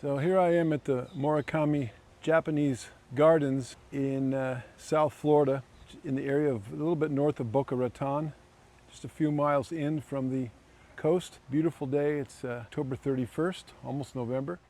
So here I am at the Morikami Japanese Gardens in South Florida, in the area of a little bit north of Boca Raton, just a few miles in from the coast. Beautiful day. It's October 31st, almost November.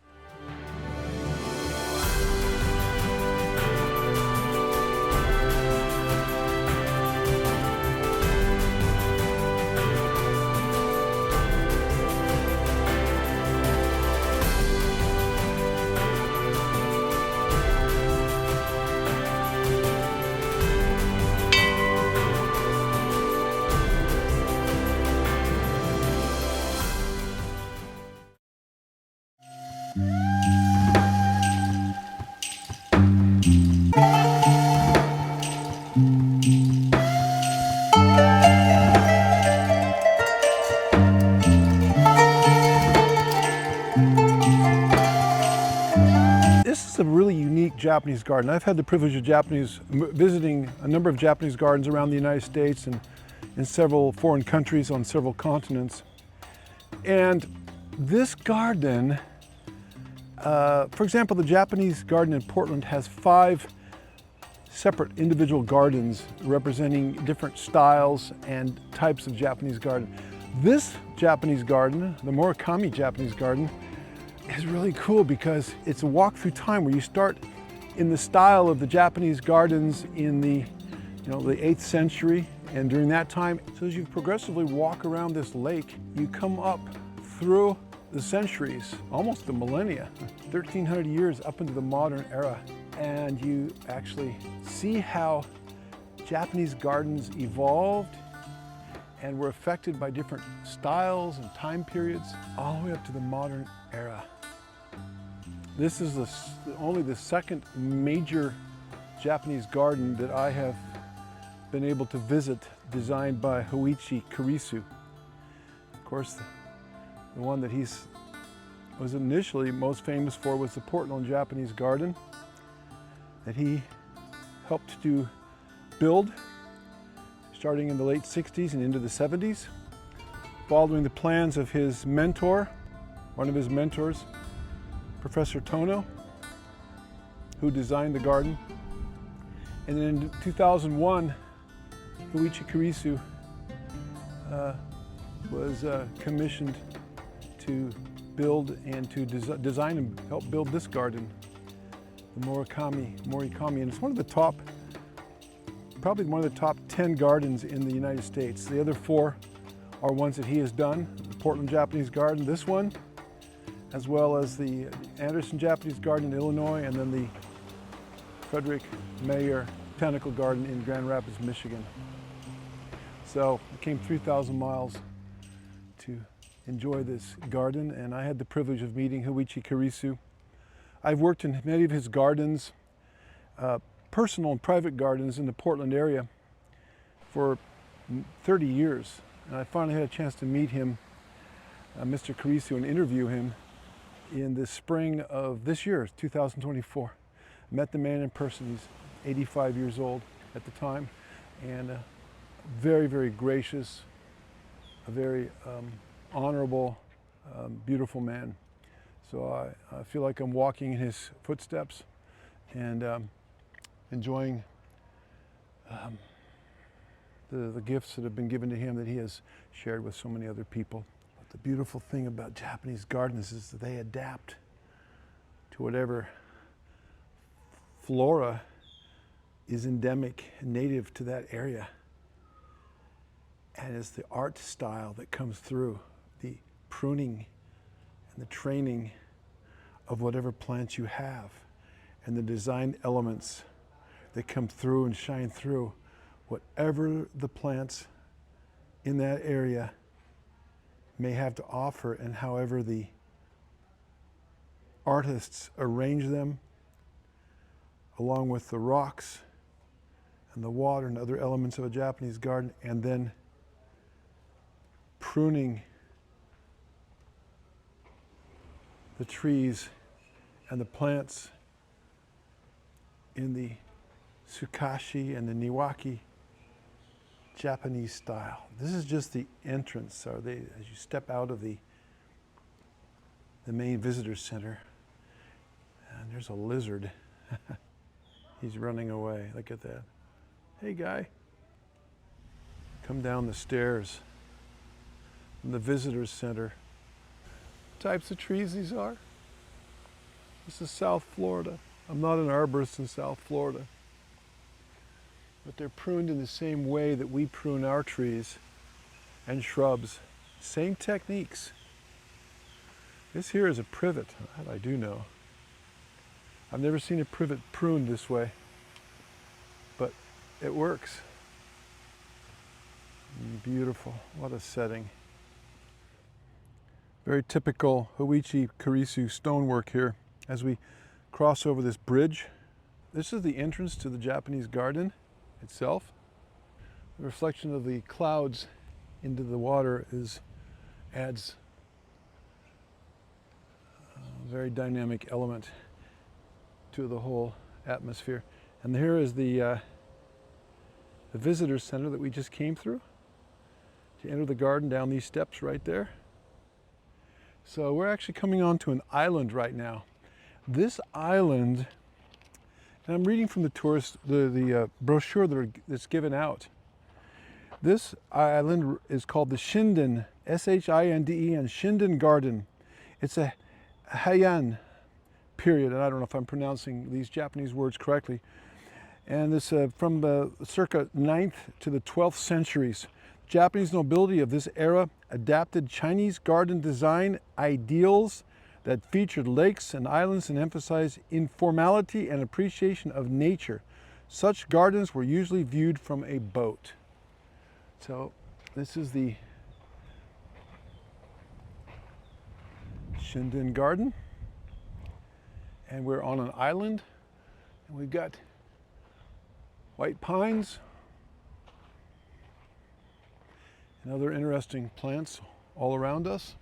This is a really unique Japanese garden. I've had the privilege of visiting a number of Japanese gardens around the United States and in several foreign countries on several continents. And this garden, for example, the Japanese garden in Portland has 5 separate individual gardens representing different styles and types of Japanese garden. This Japanese garden, the Morikami Japanese garden, is really cool because it's a walk through time where you start in the style of the Japanese gardens in the 8th century, and during that time, so as you progressively walk around this lake, you come up through the centuries, almost the millennia, 1300 years up into the modern era, and you actually see how Japanese gardens evolved and were affected by different styles and time periods all the way up to the modern era. This is only the second major Japanese garden that I have been able to visit, designed by Hoichi Kurisu. Of course, the one that he was initially most famous for was the Portland Japanese Garden that he helped to build starting in the late 60s and into the 70s, following the plans of his mentor, one of his mentors, Professor Tono, who designed the garden. And then in 2001, Hoichi Kurisu was commissioned to build and to design and help build this garden, the Morikami, and it's one of the top, probably one of the top 10 gardens in the United States. The other 4 are ones that he has done: the Portland Japanese Garden, this one, as well as the Anderson Japanese Garden in Illinois, and then the Frederick Mayer Botanical Garden in Grand Rapids, Michigan. So I came 3,000 miles to enjoy this garden, and I had the privilege of meeting Hoichi Kurisu. I've worked in many of his gardens, personal and private gardens in the Portland area for 30 years. And I finally had a chance to meet him, Mr. Kurisu, and interview him in the spring of this year, 2024. I met the man in person. He's 85 years old at the time, and very, very gracious, a very honorable, beautiful man. So I feel like I'm walking in his footsteps and enjoying the gifts that have been given to him that he has shared with so many other people. But the beautiful thing about Japanese gardens is that they adapt to whatever flora is endemic and native to that area. And it's the art style that comes through, the pruning and the training of whatever plants you have, and the design elements that come through and shine through whatever the plants in that area may have to offer, and however the artists arrange them, along with the rocks and the water and other elements of a Japanese garden, and then pruning the trees and the plants in the sukashi and the niwaki Japanese style. This is just the entrance, as you step out of the main visitor center. And there's a lizard. He's running away. Look at that. Hey, guy. Come down the stairs from the visitors center. What types of trees these are? This is South Florida. I'm not an arborist in South Florida. But they're pruned in the same way that we prune our trees and shrubs. Same techniques. This here is a privet. That I do know. I've never seen a privet pruned this way, but it works. Beautiful. What a setting. Very typical Hoichi Kurisu stonework here as we cross over this bridge. This is the entrance to the Japanese garden itself. The reflection of the clouds into the water adds a very dynamic element to the whole atmosphere. And here is the visitor center that we just came through to enter the garden down these steps right there. So we're actually coming onto an island right now. This island, and I'm reading from the tourist, the brochure that's given out. This island is called the Shinden, S-H-I-N-D-E-N, Shinden Garden. It's a Heian period, and I don't know if I'm pronouncing these Japanese words correctly. And this from the circa 9th to the 12th centuries. Japanese nobility of this era adapted Chinese garden design ideals that featured lakes and islands and emphasized informality and appreciation of nature. Such gardens were usually viewed from a boat. So this is the Shinden Garden, and we're on an island, and we've got white pines and other interesting plants all around us.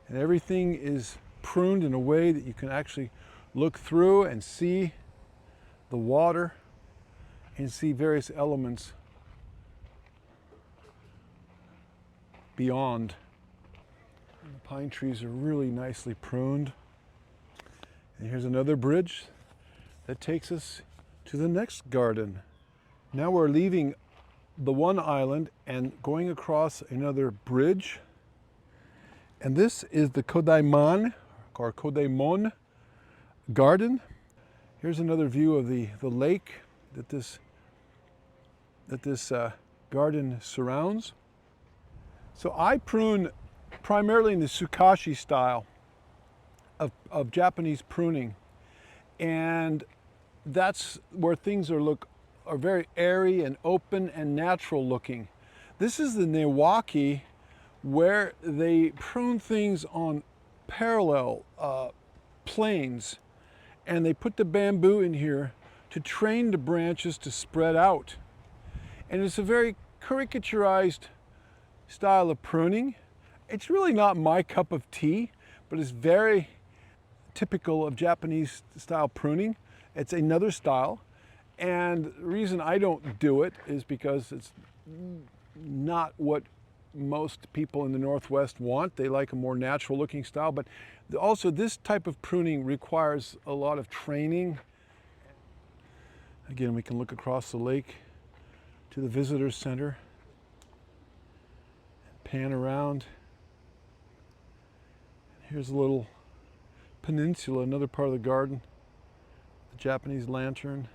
And everything is pruned in a way that you can actually look through and see the water and see various elements beyond. And the pine trees are really nicely pruned. And here's another bridge that takes us to the next garden. Now we're leaving the one island and going across another bridge. And this is the Kodaimon or Kodaimon Garden. Here's another view of the lake that this garden surrounds. So I prune primarily in the sukashi style of Japanese pruning, and that's where things are very airy and open and natural looking. This is the Newaki, where they prune things on parallel planes, and they put the bamboo in here to train the branches to spread out. And it's a very caricaturized style of pruning. It's really not my cup of tea, but it's very typical of Japanese style pruning. It's another style, and the reason I don't do it is because it's not what most people in the Northwest want. They like a more natural looking style, but also this type of pruning requires a lot of training. Again, we can look across the lake to the visitor center, pan around. Here's a little peninsula, another part of the garden, the Japanese lantern.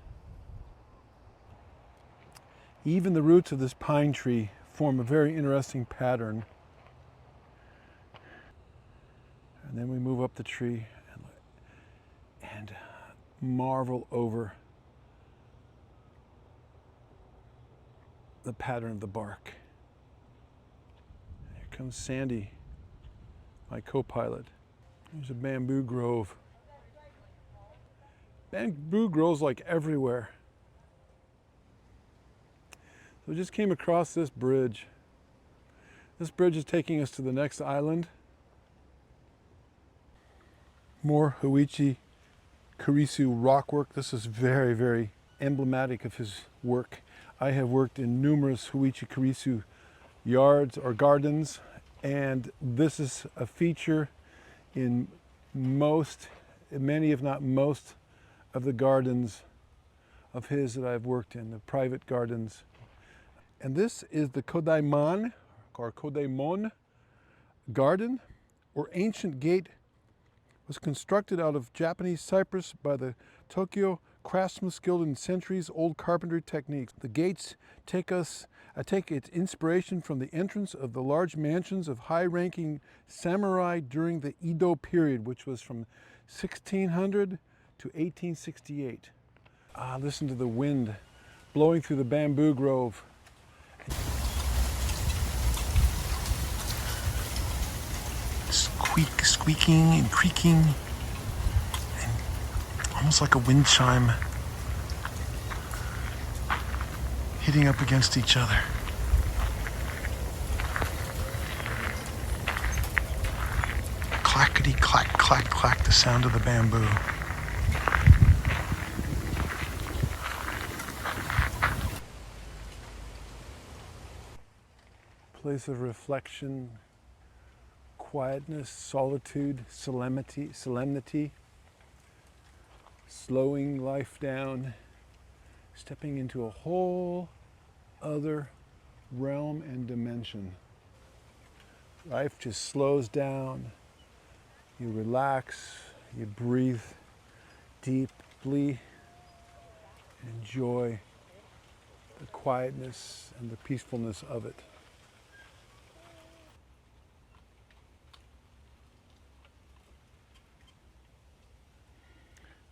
Even the roots of this pine tree form a very interesting pattern. And then we move up the tree and marvel over the pattern of the bark. Here comes Sandy, my co-pilot. There's a bamboo grove. Bamboo grows like everywhere. So we just came across this bridge. This bridge is taking us to the next island. More Hoichi Kurisu rockwork. This is very, very emblematic of his work. I have worked in numerous Hoichi Kurisu yards or gardens, and this is a feature in many if not most of the gardens of his that I've worked in, the private gardens. And this is the Kodaimon or Kodaimon garden, or ancient gate. Was constructed out of Japanese cypress by the Tokyo craftsmen skilled in centuries-old carpentry techniques. The gates take its inspiration from the entrance of the large mansions of high-ranking samurai during the Edo period, which was from 1600 to 1868. Listen to the wind blowing through the bamboo grove. Squeaking and creaking, and almost like a wind chime hitting up against each other. Clackety clack, clack, clack, the sound of the bamboo. Place of reflection, quietness, solitude, solemnity, slowing life down, stepping into a whole other realm and dimension. Life just slows down, you relax, you breathe deeply, and enjoy the quietness and the peacefulness of it.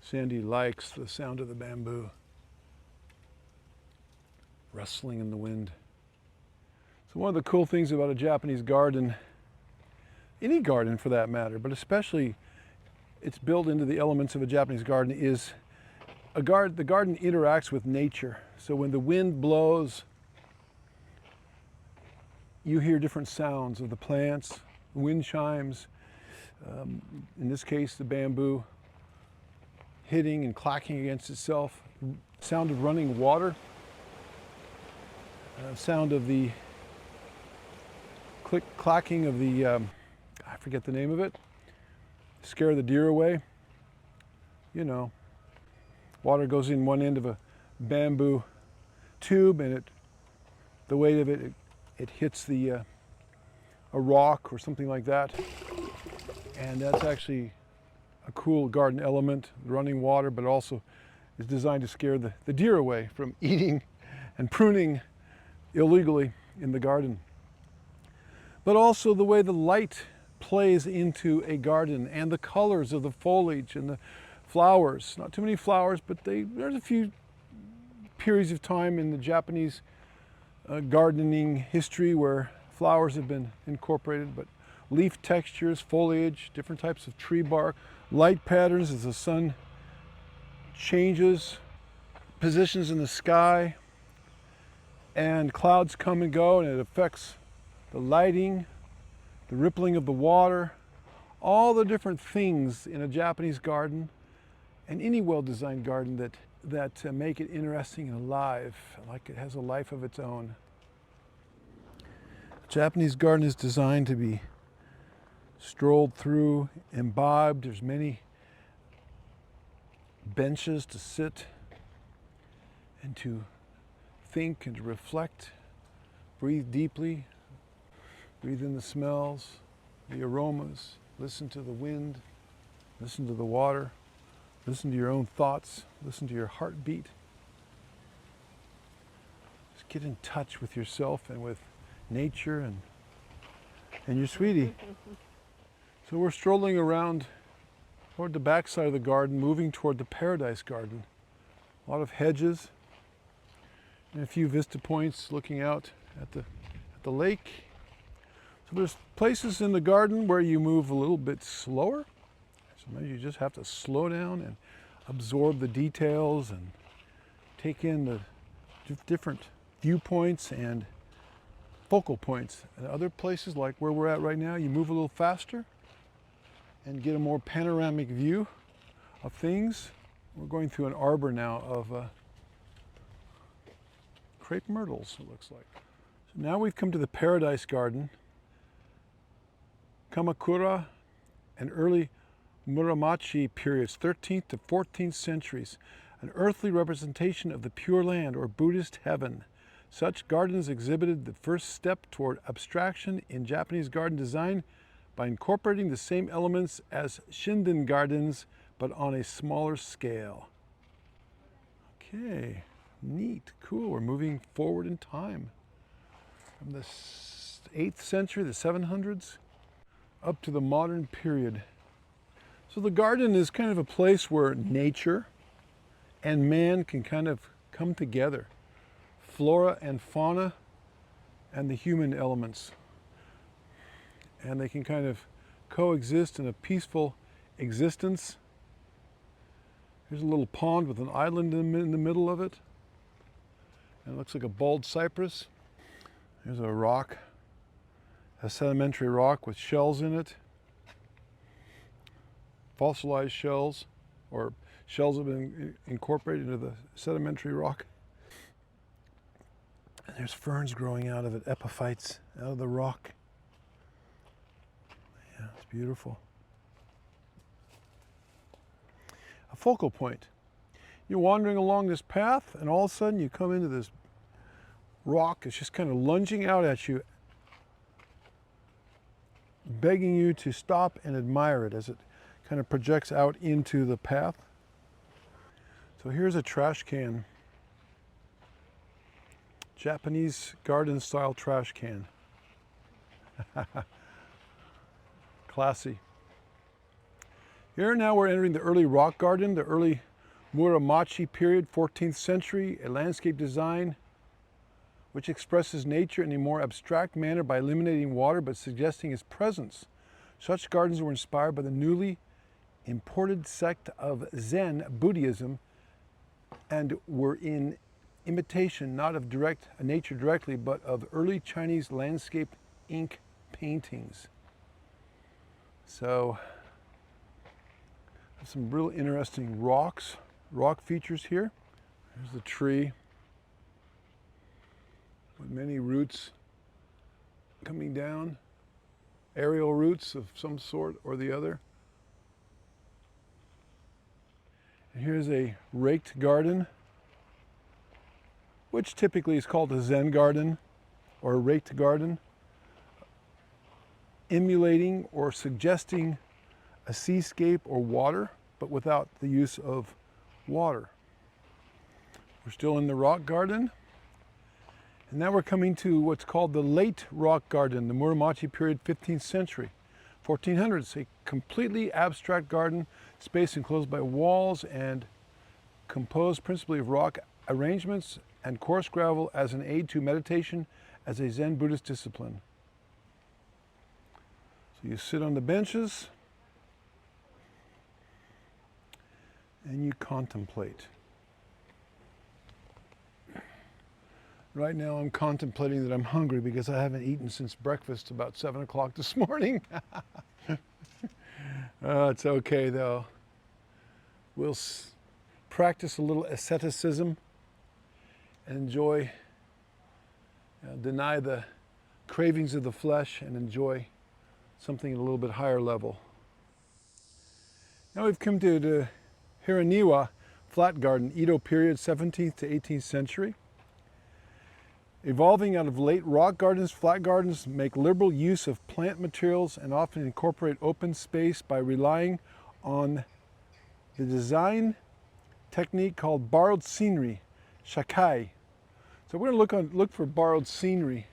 Sandy likes the sound of the bamboo rustling in the wind. So one of the cool things about a Japanese garden, any garden for that matter, but especially it's built into the elements of a Japanese garden, is the garden interacts with nature. So when the wind blows, you hear different sounds of the plants, wind chimes, in this case the bamboo hitting and clacking against itself, sound of running water, sound of the clacking of the, I forget the name of it, scare the deer away. You know, water goes in one end of a bamboo tube, and the weight of it hits a rock or something like that, and that's actually a cool garden element, running water, but also is designed to scare the deer away from eating and pruning illegally in the garden. But also the way the light plays into a garden and the colors of the foliage and the flowers. Not too many flowers, but there's a few periods of time in the Japanese gardening history where flowers have been incorporated, but leaf textures, foliage, different types of tree bark, light patterns as the sun changes positions in the sky, and clouds come and go, and it affects the lighting, the rippling of the water, all the different things in a Japanese garden and any well-designed garden that make it interesting and alive, like it has a life of its own. A Japanese garden is designed to be strolled through, imbibed. There's many benches to sit and to think and to reflect, breathe deeply, breathe in the smells, the aromas, listen to the wind, listen to the water, listen to your own thoughts, listen to your heartbeat. Just get in touch with yourself and with nature and your sweetie. So we're strolling around toward the backside of the garden, moving toward the Paradise Garden. A lot of hedges and a few vista points looking out at the lake. So there's places in the garden where you move a little bit slower. Sometimes you just have to slow down and absorb the details and take in the different viewpoints and focal points. And other places, like where we're at right now, you move a little faster and get a more panoramic view of things. We're going through an arbor now of crepe myrtles, it looks like. So now we've come to the Paradise Garden. Kamakura, an early Muromachi periods, 13th to 14th centuries, an earthly representation of the Pure Land or Buddhist heaven. Such gardens exhibited the first step toward abstraction in Japanese garden design by incorporating the same elements as Shinden gardens, but on a smaller scale. Okay, neat, cool. We're moving forward in time from the 8th century, the 700s, up to the modern period. So the garden is kind of a place where nature and man can kind of come together. Flora and fauna and the human elements. And they can kind of coexist in a peaceful existence. Here's a little pond with an island in the middle of it. And it looks like a bald cypress. Here's a rock, a sedimentary rock with shells in it. Fossilized shells, or shells have been incorporated into the sedimentary rock. And there's ferns growing out of it, epiphytes, out of the rock. Yeah, it's beautiful. A focal point. You're wandering along this path, and all of a sudden you come into this rock. It's just kind of lunging out at you, begging you to stop and admire it as it kind of projects out into the path. So here's a trash can. Japanese garden style trash can. Classy. Here now we're entering the early rock garden, the early Muromachi period, 14th century, a landscape design which expresses nature in a more abstract manner by eliminating water but suggesting its presence. Such gardens were inspired by the newly imported sect of Zen Buddhism and were in imitation not of nature directly, but of early Chinese landscape ink paintings. So, some real interesting rock features here. There's the tree with many roots coming down, aerial roots of some sort or the other. And here's a raked garden, which typically is called a Zen garden or a raked garden, emulating or suggesting a seascape or water, but without the use of water. We're still in the rock garden, and now we're coming to what's called the late rock garden, the Muromachi period, 15th century, 1400s, a completely abstract garden, space enclosed by walls and composed principally of rock arrangements and coarse gravel as an aid to meditation as a Zen Buddhist discipline. So you sit on the benches and you contemplate. Right now I'm contemplating that I'm hungry because I haven't eaten since breakfast about 7 o'clock this morning. It's okay though. We'll practice a little asceticism and enjoy, deny the cravings of the flesh and enjoy something at a little bit higher level. Now we've come to the Hiraniwa flat garden, Edo period, 17th to 18th century. Evolving out of late rock gardens, flat gardens make liberal use of plant materials and often incorporate open space by relying on the design technique called borrowed scenery, shakai. So we're going to look for borrowed scenery,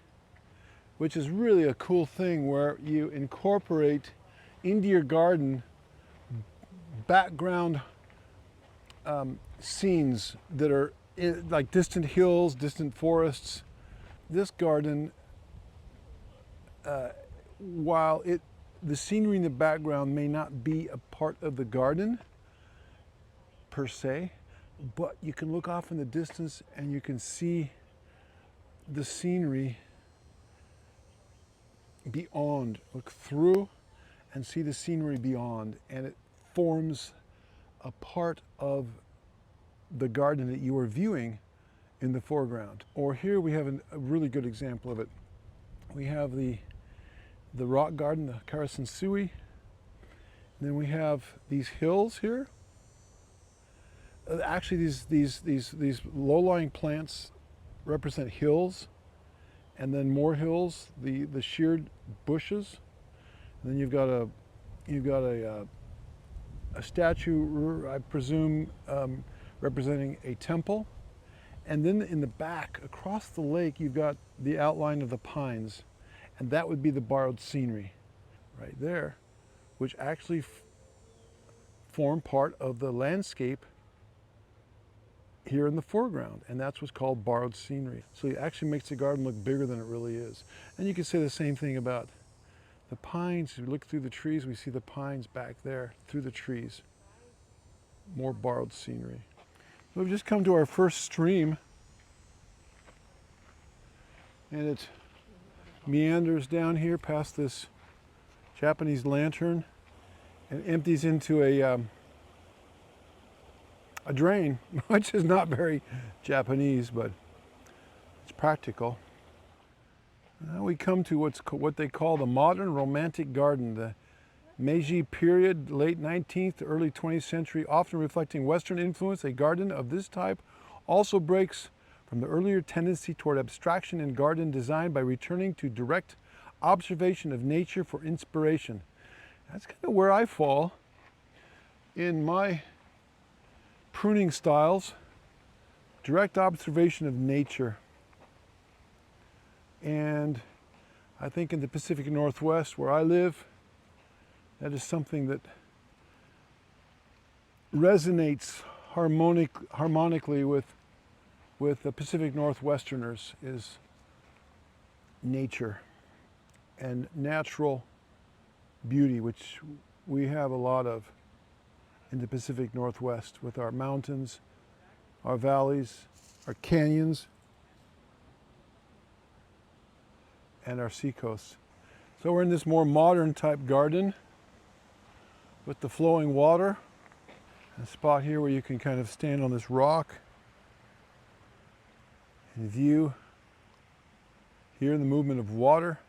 which is really a cool thing where you incorporate into your garden background scenes that are like distant hills, distant forests. This garden, while the scenery in the background may not be a part of the garden per se, but you can look off in the distance and you can see the scenery beyond. Look through and see the scenery beyond, and it forms a part of the garden that you are viewing in the foreground. Or here we have a really good example of it. We have the rock garden, the Karasunsui, Then we have these hills here. Actually, these low-lying plants represent hills, and then more hills, the sheared bushes. And then you've got a statue, I presume, representing a temple. And then in the back, across the lake, you've got the outline of the pines, and that would be the borrowed scenery right there, which actually form part of the landscape here in the foreground, and that's what's called borrowed scenery. So it actually makes the garden look bigger than it really is. And you can say the same thing about the pines. If you look through the trees, we see the pines back there through the trees. More borrowed scenery. So we've just come to our first stream, and it meanders down here past this Japanese lantern and empties into a drain, which is not very Japanese, but it's practical. Now we come to what they call the modern romantic garden, the Meiji period, late 19th to early 20th century, often reflecting Western influence. A garden of this type also breaks from the earlier tendency toward abstraction in garden design by returning to direct observation of nature for inspiration. That's kind of where I fall in my pruning styles, direct observation of nature. And I think in the Pacific Northwest, where I live, that is something that resonates harmonically with the Pacific Northwesterners, is nature and natural beauty, which we have a lot of in the Pacific Northwest, with our mountains, our valleys, our canyons, and our seacoasts. So we're in this more modern type garden with the flowing water, a spot here where you can kind of stand on this rock and view, hear the movement of water.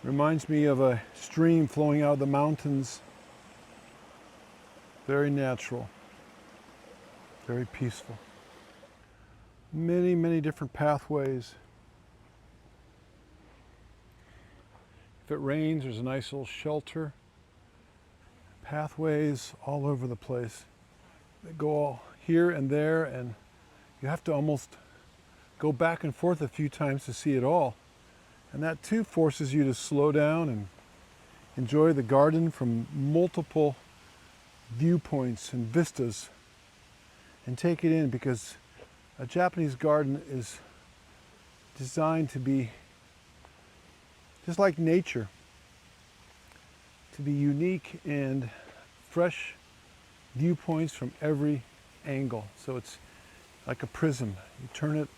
Reminds me of a stream flowing out of the mountains. Very natural, very peaceful. Many, many different pathways. If it rains, there's a nice little shelter. Pathways all over the place. They go all here and there, and you have to almost go back and forth a few times to see it all. And that too forces you to slow down and enjoy the garden from multiple viewpoints and vistas and take it in, because a Japanese garden is designed to be just like nature, to be unique and fresh viewpoints from every angle. So it's like a prism. You turn it,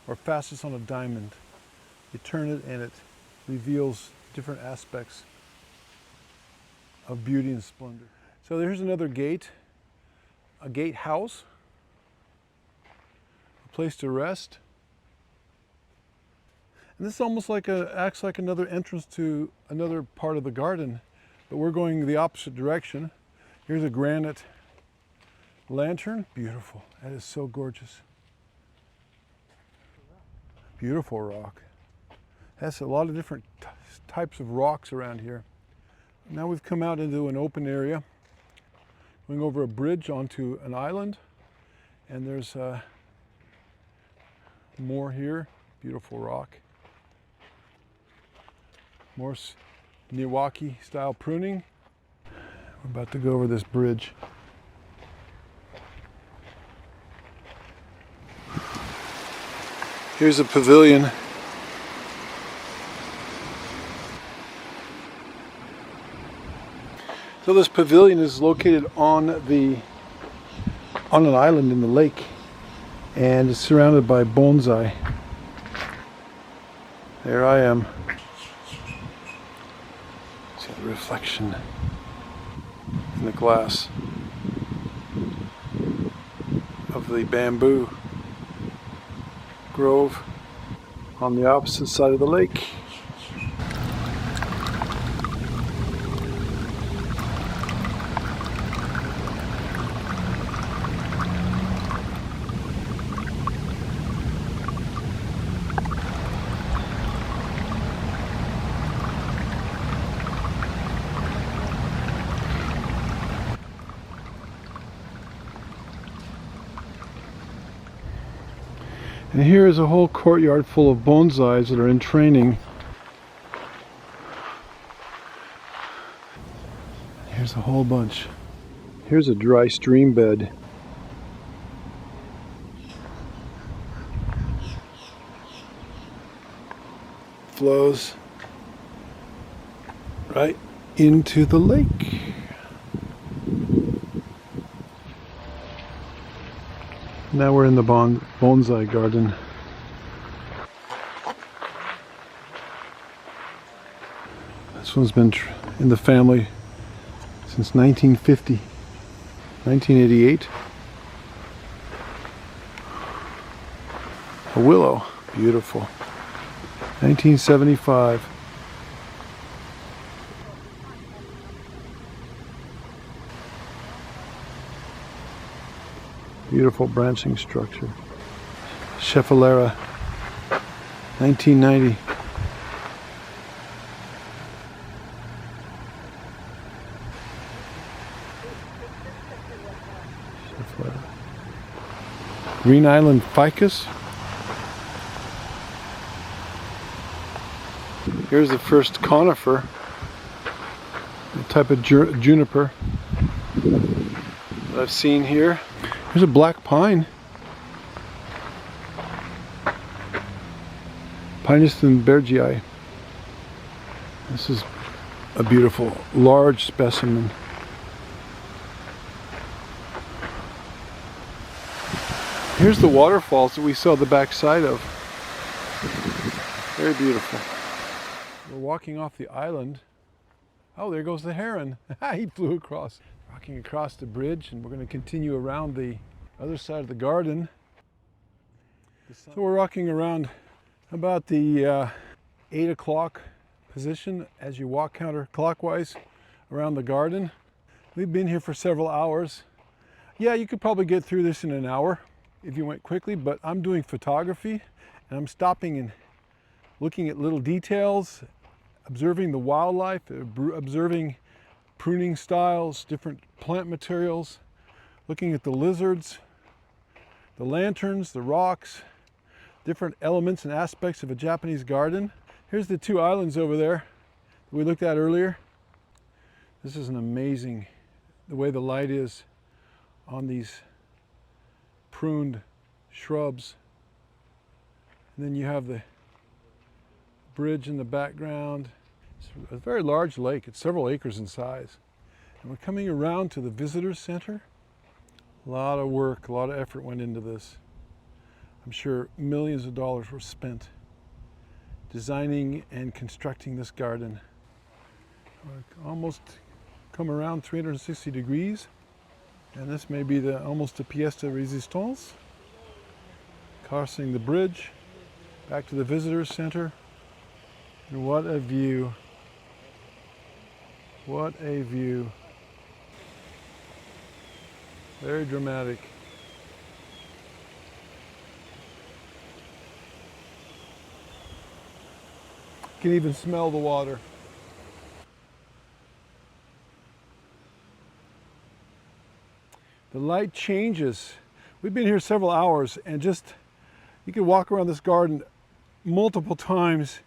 or facets on a diamond. You turn it and it reveals different aspects of beauty and splendor. So there's another gate, a gatehouse, a place to rest. And this is almost like acts like another entrance to another part of the garden, but we're going the opposite direction. Here's a granite lantern. Beautiful. That is so gorgeous. Beautiful rock. Has a lot of different types of rocks around here. Now we've come out into an open area, going over a bridge onto an island, and there's more here. Beautiful rock. More Niwaki style pruning. We're about to go over this bridge. Here's a pavilion. So this pavilion is located on an island in the lake, and it's surrounded by bonsai. There I am, See the reflection in the glass of the bamboo grove on the opposite side of the lake. And here is a whole courtyard full of bonsais that are in training. Here's a whole bunch. Here's a dry stream bed. Flows right into the lake. Now we're in the bonsai garden. This one's been in the family since 1950, 1988. A willow, beautiful. 1975. Beautiful branching structure. Schefflera, 1990. Schefflera. Green Island ficus. Here's the first conifer, a type of juniper that I've seen here. Here's a black pine. Pinus thunbergii. This is a beautiful, large specimen. Here's the waterfalls that we saw the back side of. Very beautiful. We're walking off the island. Oh, there goes the heron. He flew across. Walking across the bridge, and we're going to continue around the other side of the garden. So we're walking around about the 8 o'clock position as you walk counterclockwise around the garden. We've been here for several hours. Yeah, you could probably get through this in an hour if you went quickly, but I'm doing photography and I'm stopping and looking at little details, observing the wildlife, observing pruning styles, different plant materials, looking at the lizards, the lanterns, the rocks, different elements and aspects of a Japanese garden. Here's the two islands over there that we looked at earlier. This is an amazing, the way the light is on these pruned shrubs. And then you have the bridge in the background. It's a very large lake. It's several acres in size. And we're coming around to the visitor center. A lot of work, a lot of effort went into this. I'm sure millions of dollars were spent designing and constructing this garden. We're almost come around 360 degrees. And this may be almost a pièce de résistance. Crossing the bridge, back to the visitor center. And what a view. What a view. Very dramatic. You can even smell the water. The light changes. We've been here several hours, and you can walk around this garden multiple times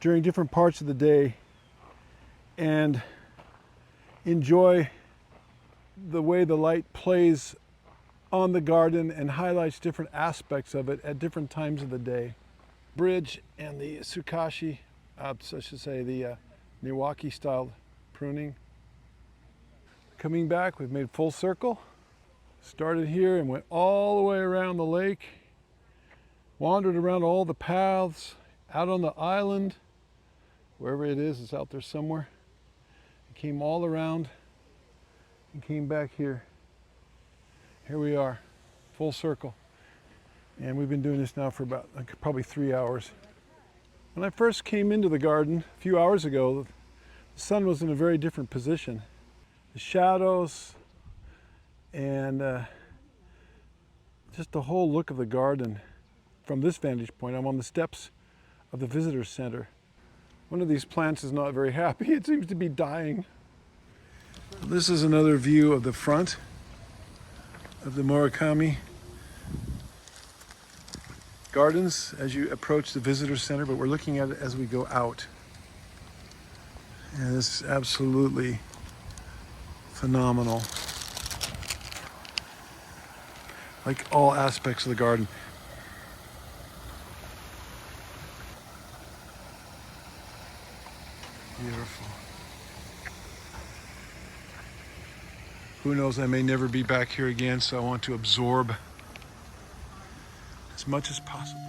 during different parts of the day and enjoy the way the light plays on the garden and highlights different aspects of it at different times of the day. Bridge and the sukashi, I should say the Niwaki style pruning. Coming back, we've made full circle. Started here and went all the way around the lake. Wandered around all the paths, out on the island, wherever it is, it's out there somewhere. Came all around and came back here. Here we are, full circle. And we've been doing this now for about probably 3 hours. When I first came into the garden a few hours ago, the sun was in a very different position. The shadows and just the whole look of the garden from this vantage point. I'm on the steps of the visitor center. One of these plants is not very happy. It seems to be dying. This is another view of the front of the Morikami Gardens as you approach the visitor center, but we're looking at it as we go out. And it's absolutely phenomenal. Like all aspects of the garden. Beautiful. Who knows, I may never be back here again, so I want to absorb as much as possible.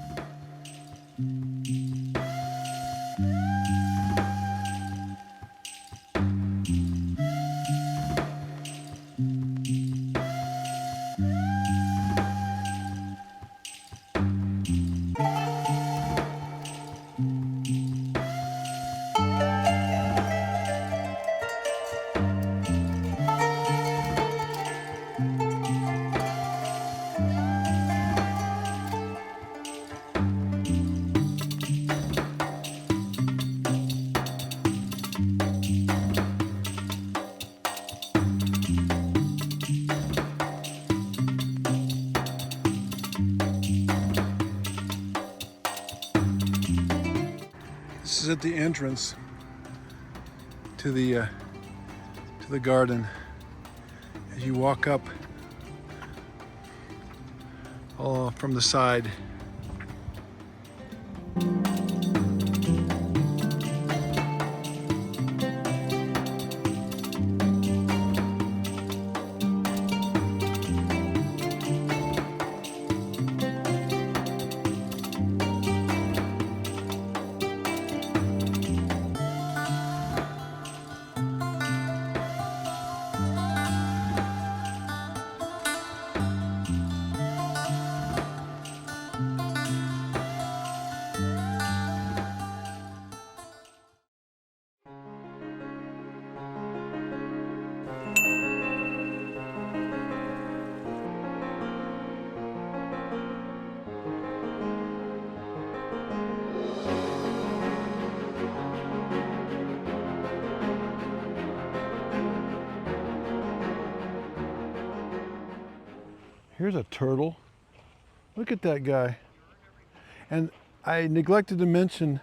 This is at the entrance to the garden. As you walk up from the side. Here's a turtle. Look at that guy. And I neglected to mention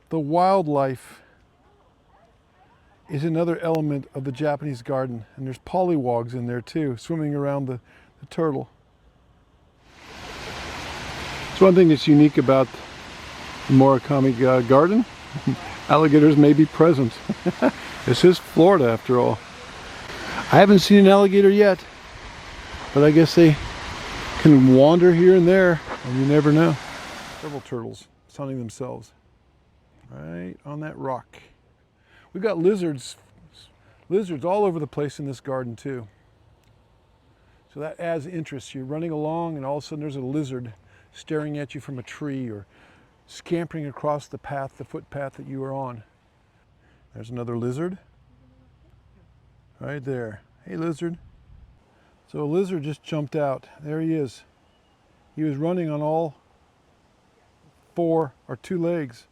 the wildlife is another element of the Japanese garden. And there's pollywogs in there too, swimming around the turtle. It's one thing that's unique about the Morikami Garden. Alligators may be present. This is Florida after all. I haven't seen an alligator yet, but I guess they can wander here and there, and you never know. Several turtles sunning themselves right on that rock. We've got lizards all over the place in this garden too. So that adds interest. You're running along and all of a sudden there's a lizard staring at you from a tree or scampering across the path, the footpath that you are on. There's another lizard right there. Hey lizard. So a lizard just jumped out. There he is. He was running on all 4 or 2 legs.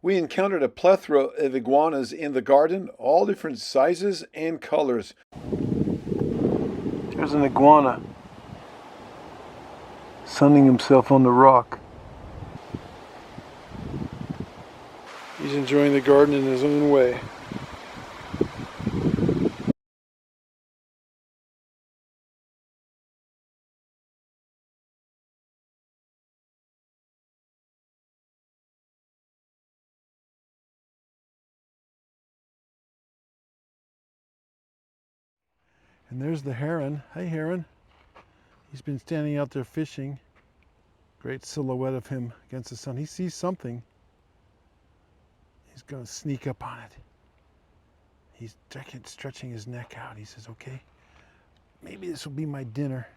We encountered a plethora of iguanas in the garden, all different sizes and colors. There's an iguana sunning himself on the rock. He's enjoying the garden in his own way. And there's the heron. Hey heron. He's been standing out there fishing. Great silhouette of him against the sun. He sees something. He's going to sneak up on it. He's stretching his neck out. He says, okay, maybe this will be my dinner.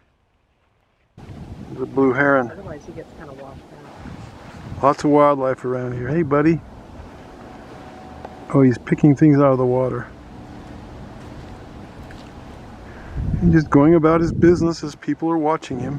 The blue heron. Otherwise he gets kind of washed out. Lots of wildlife around here. Hey, buddy. Oh, he's picking things out of the water. He's just going about his business as people are watching him.